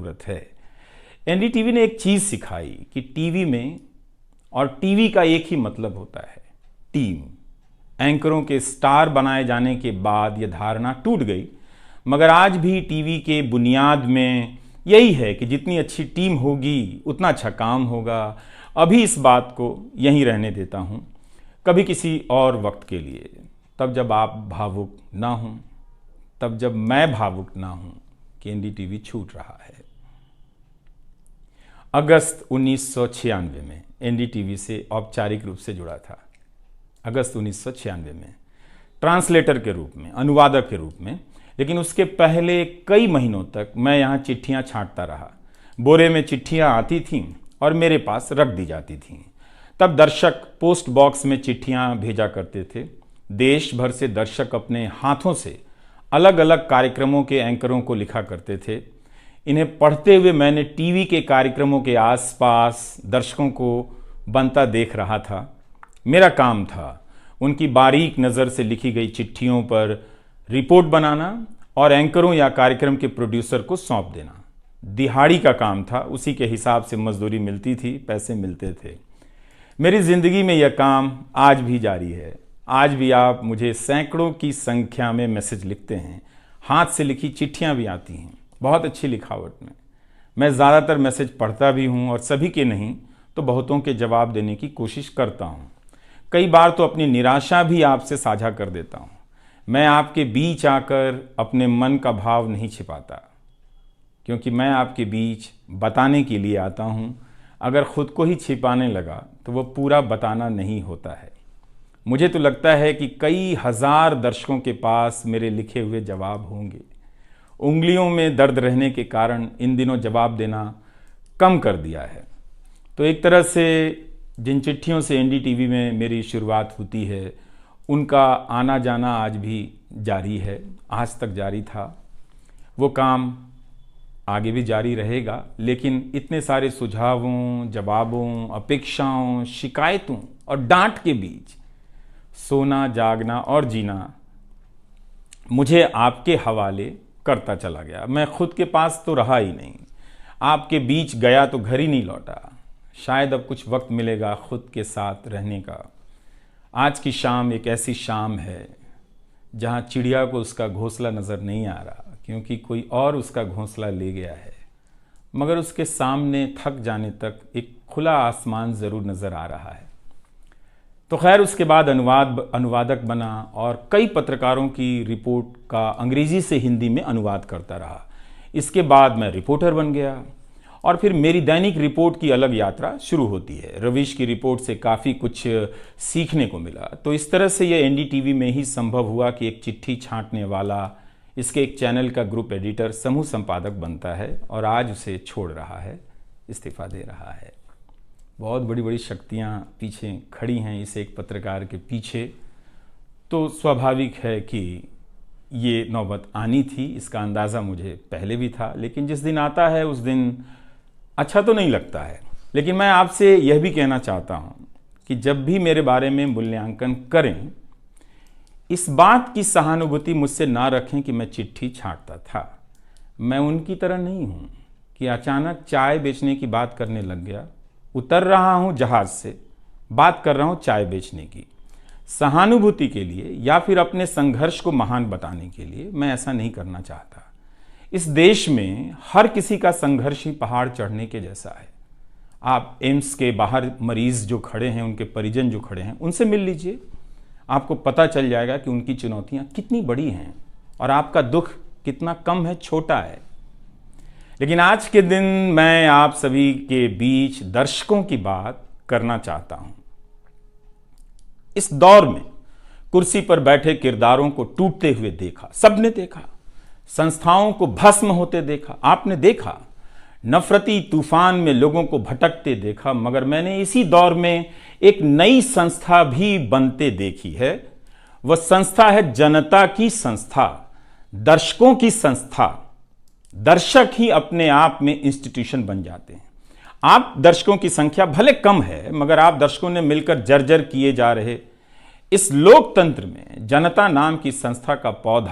ज़रूरत है। एनडीटीवी ने एक चीज़ सिखाई कि टीवी में और टीवी का एक ही मतलब होता है, टीम। एंकरों के स्टार बनाए जाने के बाद यह धारणा टूट गई, मगर आज भी टीवी के बुनियाद में यही है कि जितनी अच्छी टीम होगी उतना अच्छा काम होगा। अभी इस बात को यहीं रहने देता हूं, कभी किसी और वक्त के लिए, तब जब आप भावुक ना हों, तब जब मैं भावुक ना हूं कि एनडीटीवी छूट रहा है। अगस्त 1996 में एनडीटीवी से औपचारिक रूप से जुड़ा था। अगस्त 1996 में ट्रांसलेटर के रूप में, अनुवादक के रूप में। लेकिन उसके पहले कई महीनों तक मैं यहाँ चिट्ठियाँ छांटता रहा। बोरे में चिट्ठियाँ आती थीं और मेरे पास रख दी जाती थीं। तब दर्शक पोस्ट बॉक्स में चिट्ठियाँ भेजा करते थे। देश भर से दर्शक अपने हाथों से अलग अलग कार्यक्रमों के एंकरों को लिखा करते थे। इन्हें पढ़ते हुए मैंने टीवी के कार्यक्रमों के आसपास दर्शकों को बनता देख रहा था। मेरा काम था उनकी बारीक नज़र से लिखी गई चिट्ठियों पर रिपोर्ट बनाना और एंकरों या कार्यक्रम के प्रोड्यूसर को सौंप देना। दिहाड़ी का काम था, उसी के हिसाब से मजदूरी मिलती थी, पैसे मिलते थे। मेरी ज़िंदगी में यह काम आज भी जारी है। आज भी आप मुझे सैकड़ों की संख्या में मैसेज लिखते हैं, हाथ से लिखी चिट्ठियाँ भी आती हैं, बहुत अच्छी लिखावट में। मैं ज़्यादातर मैसेज पढ़ता भी हूँ और सभी के नहीं तो बहुतों के जवाब देने की कोशिश करता हूँ। कई बार तो अपनी निराशा भी आपसे साझा कर देता हूँ। मैं आपके बीच आकर अपने मन का भाव नहीं छिपाता, क्योंकि मैं आपके बीच बताने के लिए आता हूँ। अगर खुद को ही छिपाने लगा तो वो पूरा बताना नहीं होता है। मुझे तो लगता है कि कई हजार दर्शकों के पास मेरे लिखे हुए जवाब होंगे। उंगलियों में दर्द रहने के कारण इन दिनों जवाब देना कम कर दिया है। तो एक तरह से जिन चिट्ठियों से एनडीटीवी में मेरी शुरुआत होती है, उनका आना जाना आज भी जारी है, आज तक जारी था। वो काम आगे भी जारी रहेगा, लेकिन इतने सारे सुझावों, जवाबों, अपेक्षाओं, शिकायतों और डांट के बीच सोना, जागना और जीना मुझे आपके हवाले करता चला गया। मैं खुद के पास तो रहा ही नहीं, आपके बीच गया तो घर ही नहीं लौटा। शायद अब कुछ वक्त मिलेगा खुद के साथ रहने का। आज की शाम एक ऐसी शाम है जहां चिड़िया को उसका घोंसला नज़र नहीं आ रहा, क्योंकि कोई और उसका घोंसला ले गया है। मगर उसके सामने थक जाने तक एक खुला आसमान ज़रूर नज़र आ रहा है। तो खैर, उसके बाद अनुवादक बना और कई पत्रकारों की रिपोर्ट का अंग्रेज़ी से हिंदी में अनुवाद करता रहा। इसके बाद मैं रिपोर्टर बन गया और फिर मेरी दैनिक रिपोर्ट की अलग यात्रा शुरू होती है। रवीश की रिपोर्ट से काफ़ी कुछ सीखने को मिला। तो इस तरह से यह एनडीटीवी में ही संभव हुआ कि एक चिट्ठी छांटने वाला इसके एक चैनल का ग्रुप एडिटर, समूह संपादक बनता है और आज उसे छोड़ रहा है, इस्तीफा दे रहा है। बहुत बड़ी बड़ी शक्तियाँ पीछे खड़ी हैं इस एक पत्रकार के पीछे। तो स्वाभाविक है कि ये नौबत आनी थी, इसका अंदाज़ा मुझे पहले भी था। लेकिन जिस दिन आता है उस दिन अच्छा तो नहीं लगता है। लेकिन मैं आपसे यह भी कहना चाहता हूँ कि जब भी मेरे बारे में मूल्यांकन करें, इस बात की सहानुभूति मुझसे ना रखें कि मैं चिट्ठी छांटता था। मैं उनकी तरह नहीं हूँ कि अचानक चाय बेचने की बात करने लग गया। उतर रहा हूँ जहाज़ से, बात कर रहा हूँ चाय बेचने की। सहानुभूति के लिए या फिर अपने संघर्ष को महान बताने के लिए मैं ऐसा नहीं करना चाहता। इस देश में हर किसी का संघर्ष ही पहाड़ चढ़ने के जैसा है। आप एम्स के बाहर मरीज जो खड़े हैं, उनके परिजन जो खड़े हैं, उनसे मिल लीजिए। आपको पता चल जाएगा कि उनकी चुनौतियां कितनी बड़ी हैं और आपका दुख कितना कम है, छोटा है। लेकिन आज के दिन मैं आप सभी के बीच दर्शकों की बात करना चाहता हूं। इस दौर में कुर्सी पर बैठे किरदारों को टूटते हुए देखा, सबने देखा। संस्थाओं को भस्म होते देखा, आपने देखा। नफरती तूफान में लोगों को भटकते देखा। मगर मैंने इसी दौर में एक नई संस्था भी बनते देखी है। वह संस्था है जनता की संस्था, दर्शकों की संस्था। दर्शक ही अपने आप में इंस्टीट्यूशन बन जाते हैं। आप दर्शकों की संख्या भले कम है, मगर आप दर्शकों ने मिलकर जर्जर किए जा रहे इस लोकतंत्र में जनता नाम की संस्था का पौधा